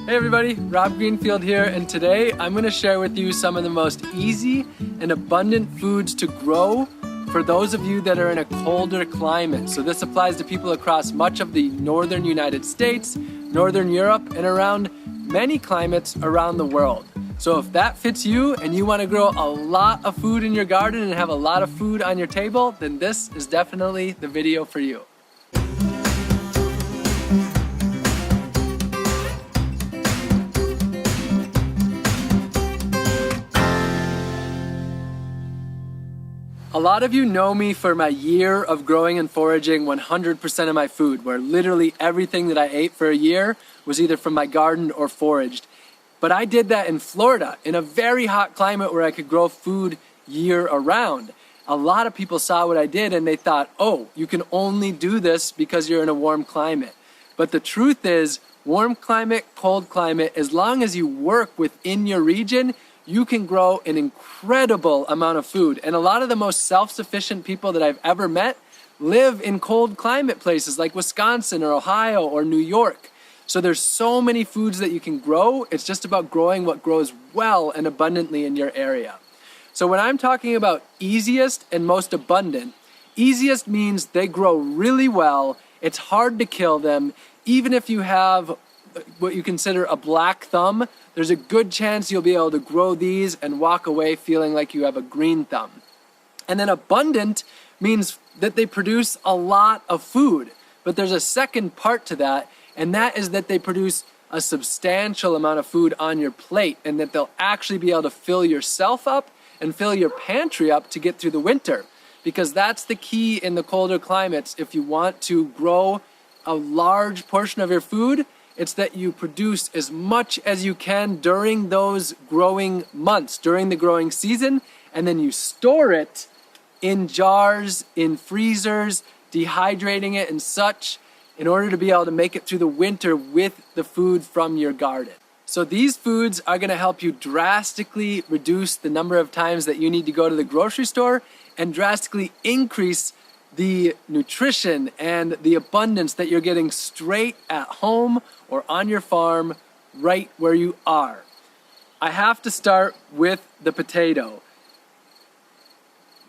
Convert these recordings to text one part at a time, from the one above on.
Hey everybody, Rob Greenfield here, and today I'm going to share with you some of the most easy and abundant foods to grow for those of you that are in a colder climate. So this applies to people across much of the northern United States, northern Europe, and around many climates around the world. So if that fits you and you want to grow a lot of food in your garden and have a lot of food on your table, then this is definitely the video for you. A lot of you know me for my year of growing and foraging 100% of my food, where literally everything that I ate for a year was either from my garden or foraged. But I did that in Florida, in a very hot climate where I could grow food year around. A lot of people saw what I did and they thought, oh, you can only do this because you're in a warm climate. But the truth is, warm climate, cold climate, as long as you work within your region, you can grow an incredible amount of food. And a lot of the most self-sufficient people that I've ever met live in cold climate places like Wisconsin or Ohio or New York. So there's so many foods that you can grow. It's just about growing what grows well and abundantly in your area. So when I'm talking about easiest and most abundant, easiest means they grow really well. It's hard to kill them. Even if you have what you consider a black thumb, there's a good chance you'll be able to grow these and walk away feeling like you have a green thumb. And then abundant means that they produce a lot of food. But there's a second part to that, and that is that they produce a substantial amount of food on your plate, and that they'll actually be able to fill yourself up and fill your pantry up to get through the winter. Because that's the key in the colder climates. If you want to grow a large portion of your food, it's that you produce as much as you can during those growing months, during the growing season, and then you store it in jars, in freezers, dehydrating it and such, in order to be able to make it through the winter with the food from your garden. So these foods are going to help you drastically reduce the number of times that you need to go to the grocery store and drastically increase the nutrition and the abundance that you're getting straight at home or on your farm right where you are. I have to start with the potato.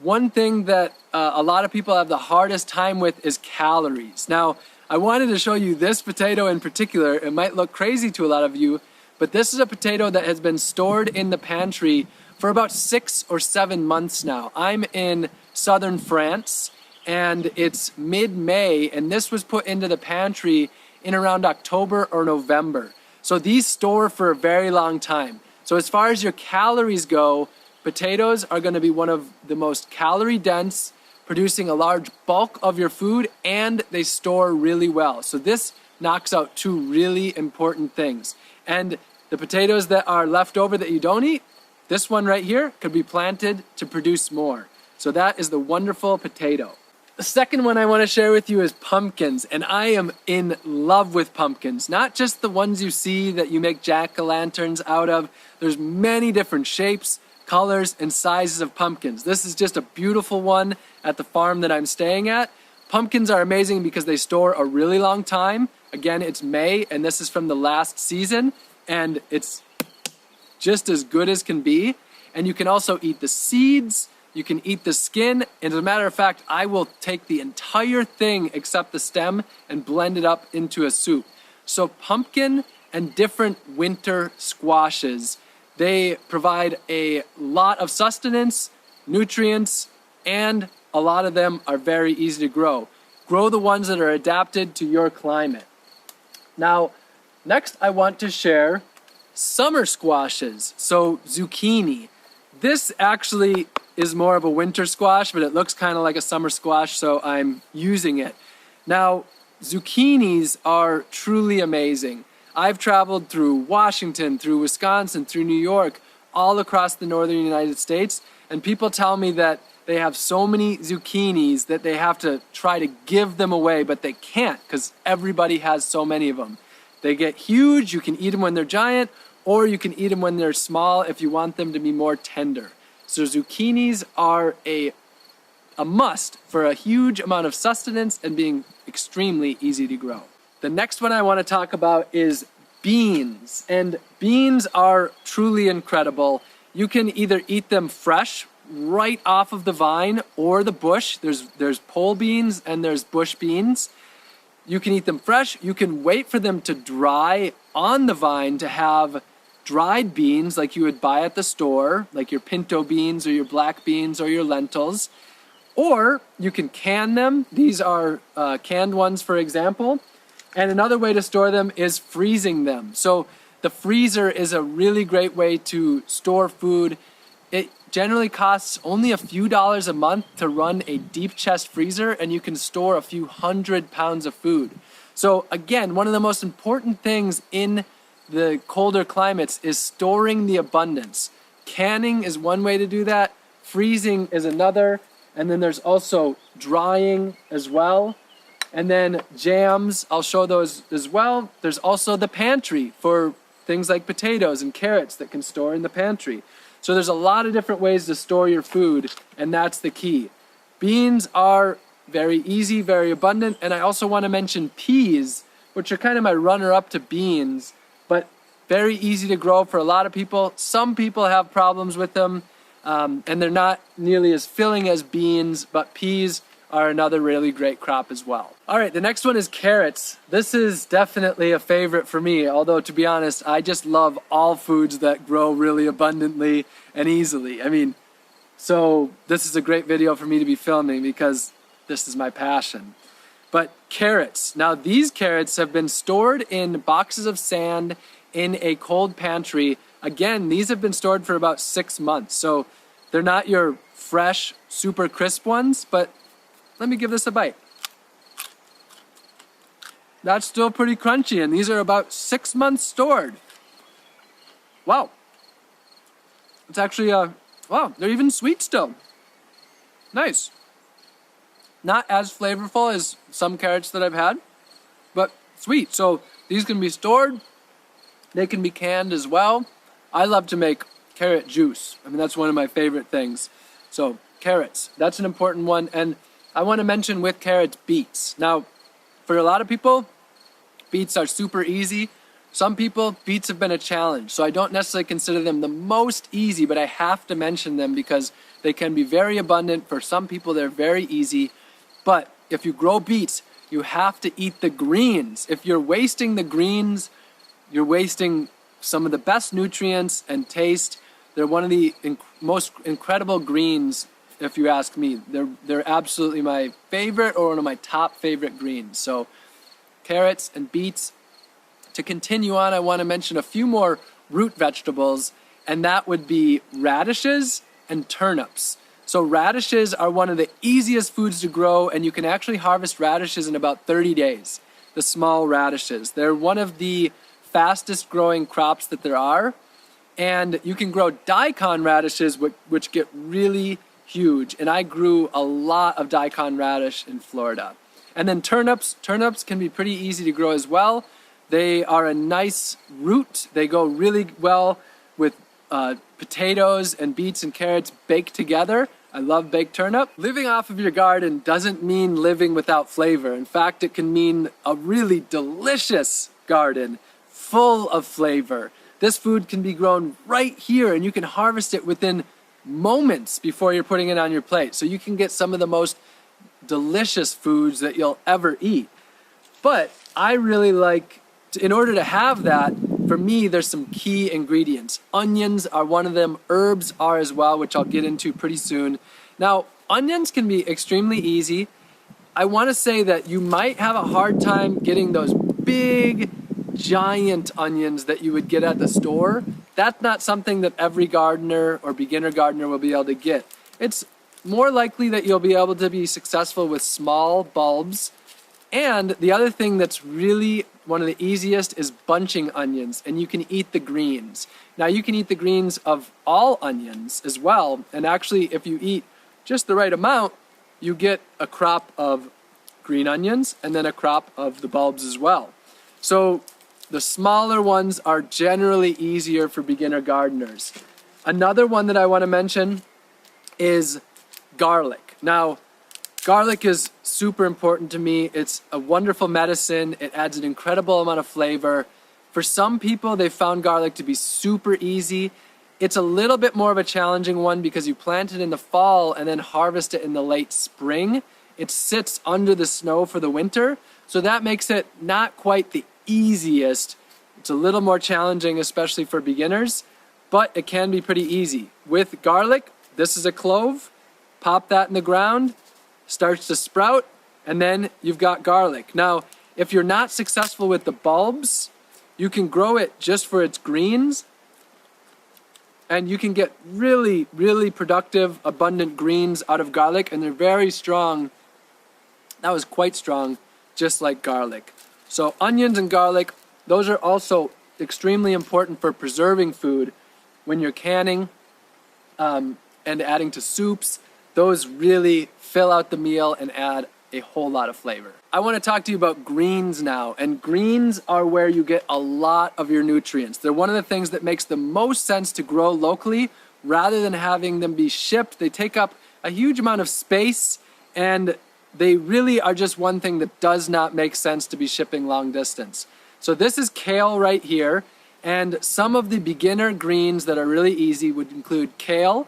One thing that a lot of people have the hardest time with is calories. Now, I wanted to show you this potato in particular. It might look crazy to a lot of you, but this is a potato that has been stored in the pantry for about 6 or 7 months now. I'm in southern France, and it's mid-May, and this was put into the pantry in around October or November. So these store for a very long time. So as far as your calories go, potatoes are going to be one of the most calorie dense, producing a large bulk of your food, and they store really well. So this knocks out two really important things. And the potatoes that are left over that you don't eat, this one right here could be planted to produce more. So that is the wonderful potato. The second one I want to share with you is pumpkins, and I am in love with pumpkins. Not just the ones you see that you make jack-o'-lanterns out of. There's many different shapes, colors, and sizes of pumpkins. This is just a beautiful one at the farm that I'm staying at. Pumpkins are amazing because they store a really long time. Again, it's May, and this is from the last season, and it's just as good as can be. And you can also eat the seeds. You can eat the skin, and as a matter of fact, I will take the entire thing except the stem and blend it up into a soup. So pumpkin and different winter squashes, they provide a lot of sustenance, nutrients, and a lot of them are very easy to grow. Grow the ones that are adapted to your climate. Now, next I want to share summer squashes, so zucchini. This actually is more of a winter squash, but it looks kind of like a summer squash, so I'm using it. Now, zucchinis are truly amazing. I've traveled through Washington, through Wisconsin, through New York, all across the northern United States, and people tell me that they have so many zucchinis that they have to try to give them away, but they can't because everybody has so many of them. They get huge, you can eat them when they're giant, or you can eat them when they're small if you want them to be more tender. So zucchinis are a must for a huge amount of sustenance and being extremely easy to grow. The next one I want to talk about is beans. And beans are truly incredible. You can either eat them fresh, right off of the vine or the bush. There's pole beans and there's bush beans. You can eat them fresh. You can wait for them to dry on the vine to have dried beans like you would buy at the store, like your pinto beans or your black beans or your lentils. Or you can can them. These are canned ones, for example. And another way to store them is freezing them. So the freezer is a really great way to store food. It generally costs only a few dollars a month to run a deep chest freezer, and you can store a few 100 pounds of food. So again, one of the most important things in the colder climates is storing the abundance. Canning is one way to do that. Freezing is another. And then there's also drying as well. And then jams, I'll show those as well. There's also the pantry for things like potatoes and carrots that can store in the pantry. So there's a lot of different ways to store your food, and that's the key. Beans are very easy, very abundant, and I also want to mention peas, which are kind of my runner-up to beans, but very easy to grow for a lot of people. Some people have problems with them, and they're not nearly as filling as beans, but peas are another really great crop as well. All right, the next one is carrots. This is definitely a favorite for me, although to be honest, I just love all foods that grow really abundantly and easily. I mean, so this is a great video for me to be filming because this is my passion. But carrots, now these carrots have been stored in boxes of sand in a cold pantry. Again, these have been stored for about 6 months, so they're not your fresh, super crisp ones, but let me give this a bite. That's still pretty crunchy, and these are about 6 months stored. Wow. It's actually, wow, they're even sweet still. Nice. Not as flavorful as some carrots that I've had, but sweet. So these can be stored. They can be canned as well. I love to make carrot juice. I mean, that's one of my favorite things. So carrots, that's an important one. And I want to mention with carrots, beets. Now, for a lot of people, beets are super easy. Some people, beets have been a challenge. So I don't necessarily consider them the most easy, but I have to mention them because they can be very abundant. For some people, they're very easy. But if you grow beets, you have to eat the greens. If you're wasting the greens, you're wasting some of the best nutrients and taste. They're one of the most incredible greens, if you ask me. They're absolutely my favorite, or one of my top favorite greens. So carrots and beets. To continue on, I want to mention a few more root vegetables, and that would be radishes and turnips. So radishes are one of the easiest foods to grow, and you can actually harvest radishes in about 30 days, the small radishes. They're one of the fastest growing crops that there are, and you can grow daikon radishes, which get really huge, and I grew a lot of daikon radish in Florida. And then turnips can be pretty easy to grow as well. They are a nice root. They go really well with potatoes and beets and carrots baked together. I love baked turnip. Living off of your garden doesn't mean living without flavor. In fact, it can mean a really delicious garden full of flavor. This food can be grown right here, and you can harvest it within moments before you're putting it on your plate. So you can get some of the most delicious foods that you'll ever eat. But I really like, in order to have that, for me, there's some key ingredients. Onions are one of them. Herbs are as well, which I'll get into pretty soon. Now, onions can be extremely easy. I want to say that you might have a hard time getting those big, giant onions that you would get at the store. That's not something that every gardener or beginner gardener will be able to get. It's more likely that you'll be able to be successful with small bulbs. And the other thing that's really one of the easiest is bunching onions, and you can eat the greens. Now you can eat the greens of all onions as well, and actually if you eat just the right amount, you get a crop of green onions and then a crop of the bulbs as well. So the smaller ones are generally easier for beginner gardeners. Another one that I want to mention is garlic. Now, garlic is super important to me. It's a wonderful medicine. It adds an incredible amount of flavor. For some people, they found garlic to be super easy. It's a little bit more of a challenging one because you plant it in the fall and then harvest it in the late spring. It sits under the snow for the winter, so that makes it not quite the easiest. It's a little more challenging, especially for beginners, but it can be pretty easy. With garlic, this is a clove. Pop that in the ground, starts to sprout, and then you've got garlic. Now, if you're not successful with the bulbs, you can grow it just for its greens, and you can get really, really productive, abundant greens out of garlic, and they're very strong. That was quite strong, just like garlic. So onions and garlic, those are also extremely important for preserving food when you're canning and adding to soups. Those really fill out the meal and add a whole lot of flavor. I want to talk to you about greens now, and greens are where you get a lot of your nutrients. They're one of the things that makes the most sense to grow locally rather than having them be shipped. They take up a huge amount of space, and they really are just one thing that does not make sense to be shipping long distance. So this is kale right here, and some of the beginner greens that are really easy would include kale,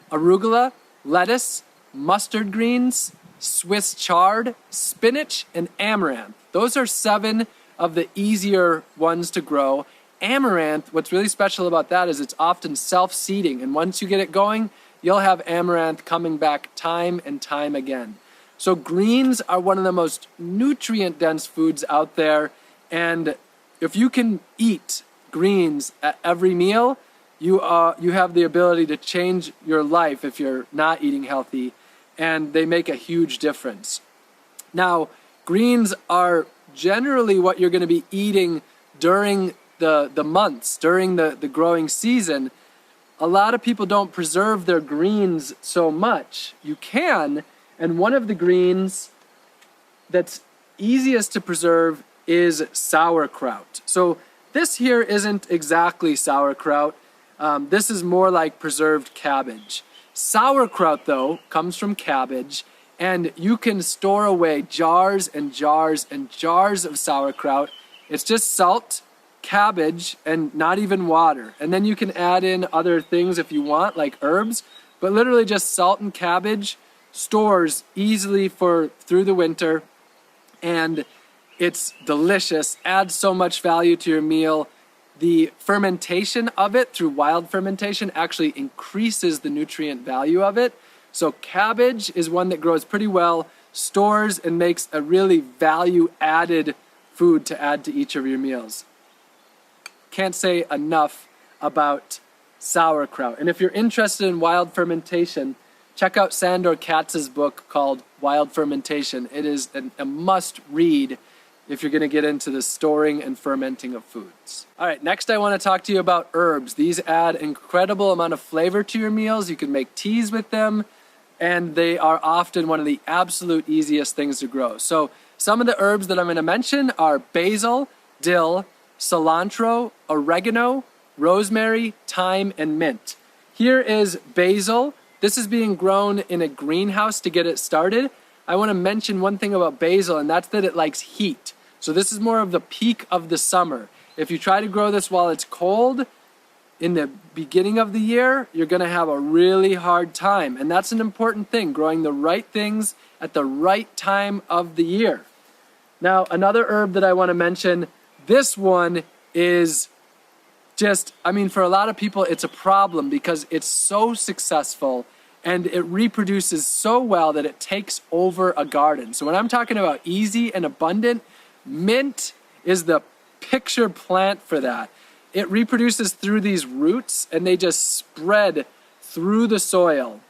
arugula, lettuce, mustard greens, Swiss chard, spinach, and amaranth. Those are 7 of the easier ones to grow. Amaranth, what's really special about that is it's often self-seeding, and once you get it going, you'll have amaranth coming back time and time again. So greens are one of the most nutrient-dense foods out there, and if you can eat greens at every meal, you have the ability to change your life if you're not eating healthy, and they make a huge difference. Now, greens are generally what you're going to be eating during the months, during the growing season. A lot of people don't preserve their greens so much. You can, and one of the greens that's easiest to preserve is sauerkraut. So this here isn't exactly sauerkraut. This is more like preserved cabbage. Sauerkraut, though, comes from cabbage, and you can store away jars and jars and jars of sauerkraut. It's just salt, cabbage, and not even water. And then you can add in other things if you want, like herbs, but literally just salt and cabbage stores easily through the winter, and it's delicious, adds so much value to your meal. The fermentation of it through wild fermentation actually increases the nutrient value of it. So cabbage is one that grows pretty well, stores, and makes a really value-added food to add to each of your meals. Can't say enough about sauerkraut. And if you're interested in wild fermentation, check out Sandor Katz's book called Wild Fermentation. It is a must-read if you're going to get into the storing and fermenting of foods. All right, next I want to talk to you about herbs. These add incredible amount of flavor to your meals. You can make teas with them, and they are often one of the absolute easiest things to grow. So some of the herbs that I'm going to mention are basil, dill, cilantro, oregano, rosemary, thyme, and mint. Here is basil. This is being grown in a greenhouse to get it started. I want to mention one thing about basil, and that's that it likes heat. So this is more of the peak of the summer. If you try to grow this while it's cold in the beginning of the year, you're going to have a really hard time. And that's an important thing, growing the right things at the right time of the year. Now, another herb that I want to mention, this one is just, for a lot of people, it's a problem because it's so successful and it reproduces so well that it takes over a garden. So when I'm talking about easy and abundant, mint is the picture plant for that. It reproduces through these roots, and they just spread through the soil.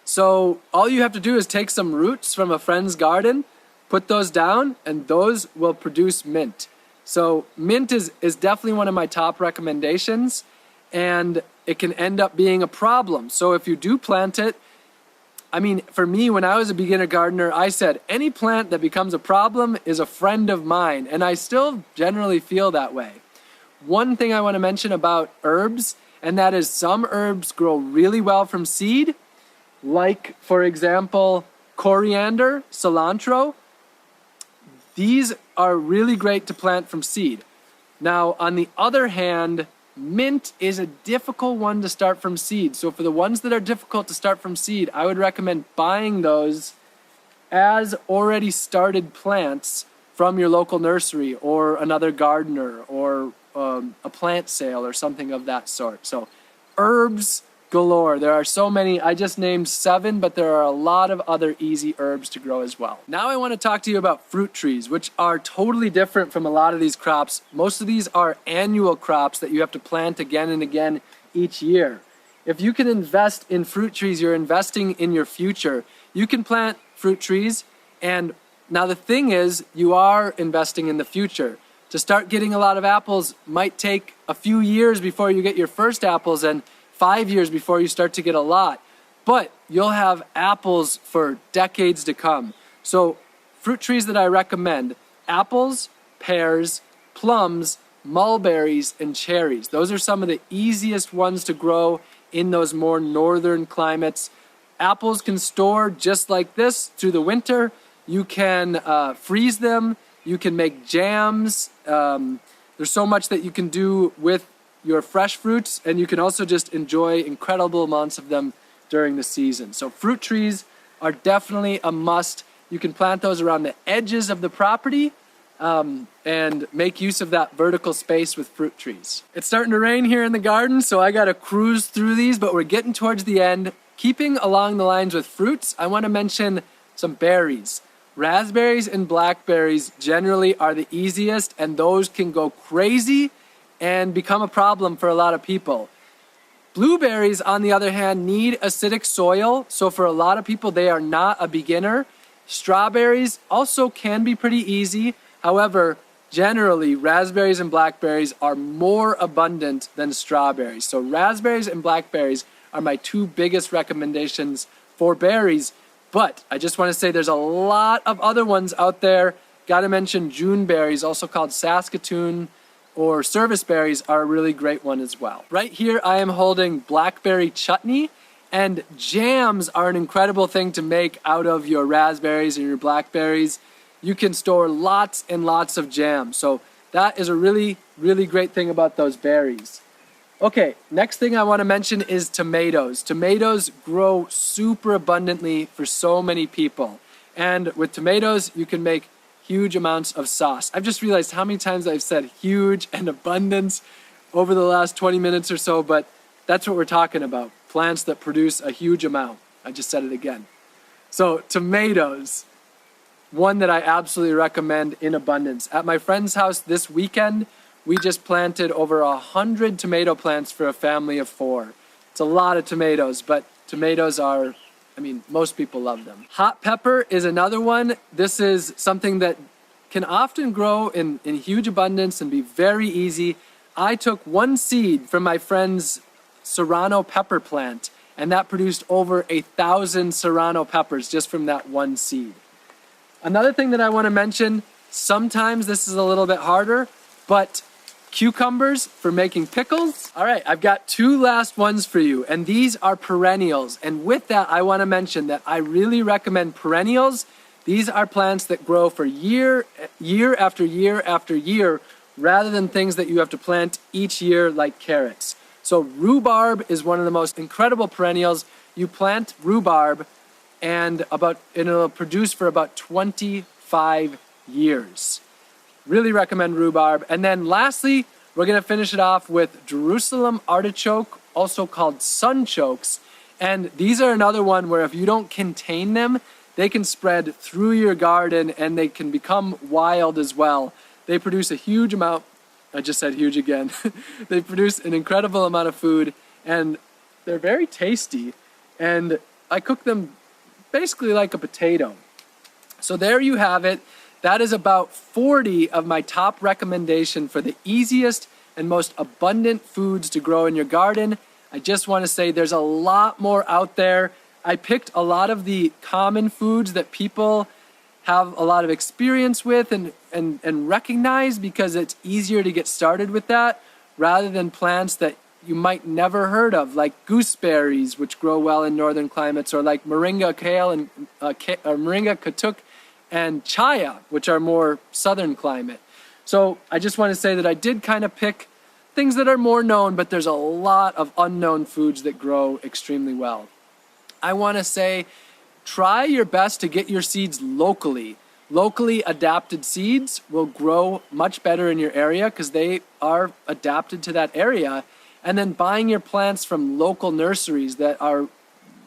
So all you have to do is take some roots from a friend's garden, put those down, and those will produce mint. So mint is definitely one of my top recommendations, and it can end up being a problem. So if you do plant it, for me, when I was a beginner gardener, I said any plant that becomes a problem is a friend of mine, and I still generally feel that way. One thing I want to mention about herbs, and that is some herbs grow really well from seed, like, for example, coriander, cilantro. These are really great to plant from seed. Now, on the other hand, mint is a difficult one to start from seed. So for the ones that are difficult to start from seed, I would recommend buying those as already started plants from your local nursery or another gardener or a plant sale or something of that sort. So herbs galore. There are so many. I just named 7, but there are a lot of other easy herbs to grow as well. Now I want to talk to you about fruit trees, which are totally different from a lot of these crops. Most of these are annual crops that you have to plant again and again each year. If you can invest in fruit trees, you're investing in your future. You can plant fruit trees, and now the thing is, you are investing in the future. To start getting a lot of apples might take a few years before you get your first apples and 5 years before you start to get a lot. But you'll have apples for decades to come. So fruit trees that I recommend: apples, pears, plums, mulberries, and cherries. Those are some of the easiest ones to grow in those more northern climates. Apples can store just like this through the winter. You can freeze them. You can make jams. There's so much that you can do with your fresh fruits, and you can also just enjoy incredible amounts of them during the season. So fruit trees are definitely a must. You can plant those around the edges of the property and make use of that vertical space with fruit trees. It's starting to rain here in the garden, so I gotta cruise through these, but we're getting towards the end. Keeping along the lines with fruits, I want to mention some berries. Raspberries and blackberries generally are the easiest, and those can go crazy and become a problem for a lot of people. Blueberries, on the other hand, need acidic soil, so for a lot of people, they are not a beginner. Strawberries also can be pretty easy. However, generally, raspberries and blackberries are more abundant than strawberries. So raspberries and blackberries are my 2 biggest recommendations for berries. But I just want to say there's a lot of other ones out there. Got to mention June berries, also called Saskatoon or service berries, are a really great one as well. Right here I am holding blackberry chutney, and jams are an incredible thing to make out of your raspberries and your blackberries. You can store lots and lots of jam. So that is a really, really great thing about those berries. Okay, next thing I want to mention is tomatoes. Tomatoes grow super abundantly for so many people. And with tomatoes, you can make huge amounts of sauce. I've just realized how many times I've said huge and abundance over the last 20 minutes or so, but that's what we're talking about. Plants that produce a huge amount. I just said it again. So tomatoes, one that I absolutely recommend in abundance. At my friend's house this weekend, we just planted over 100 tomato plants for a family of 4. It's a lot of tomatoes, but tomatoes are, most people love them. Hot pepper is another one. This is something that can often grow in huge abundance and be very easy. I took 1 seed from my friend's serrano pepper plant, and that produced over 1,000 serrano peppers just from that 1 seed. Another thing that I want to mention, sometimes this is a little bit harder, but cucumbers for making pickles. All right, I've got 2 last ones for you, and these are perennials. And with that, I want to mention that I really recommend perennials. These are plants that grow for year after year after year, rather than things that you have to plant each year like carrots. So rhubarb is one of the most incredible perennials. You plant rhubarb and it'll produce for about 25 years. Really recommend rhubarb. And then lastly, we're going to finish it off with Jerusalem artichoke, also called sunchokes. And these are another one where if you don't contain them, they can spread through your garden and they can become wild as well. They produce a huge amount. I just said huge again. They produce an incredible amount of food, and they're very tasty. And I cook them basically like a potato. So there you have it. That is about 40 of my top recommendation for the easiest and most abundant foods to grow in your garden. I just want to say there's a lot more out there. I picked a lot of the common foods that people have a lot of experience with and recognize, because it's easier to get started with that rather than plants that you might never heard of, like gooseberries, which grow well in northern climates, or like moringa kale and moringa katuk and chaya, which are more southern climate. So I just want to say that I did kind of pick things that are more known, but there's a lot of unknown foods that grow extremely well. I want to say, try your best to get your seeds locally. Locally adapted seeds will grow much better in your area because they are adapted to that area. And then buying your plants from local nurseries that are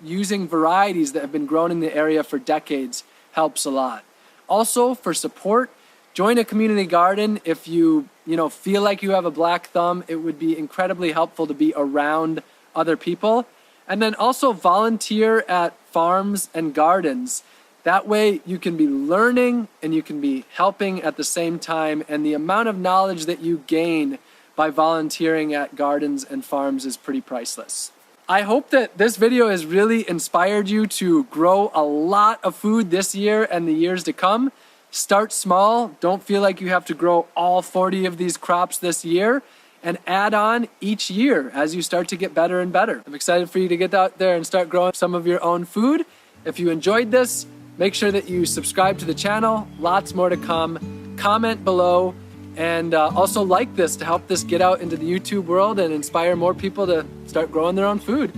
using varieties that have been grown in the area for decades helps a lot. Also, for support, join a community garden. If you feel like you have a black thumb, it would be incredibly helpful to be around other people. And then also volunteer at farms and gardens. That way you can be learning and you can be helping at the same time, and the amount of knowledge that you gain by volunteering at gardens and farms is pretty priceless. I hope that this video has really inspired you to grow a lot of food this year and the years to come. Start small. Don't feel like you have to grow all 40 of these crops this year, and add on each year as you start to get better and better. I'm excited for you to get out there and start growing some of your own food. If you enjoyed this, make sure that you subscribe to the channel. Lots more to come. Comment below, and also like this to help this get out into the YouTube world and inspire more people to start growing their own food.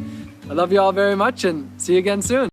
I love you all very much, and see you again soon.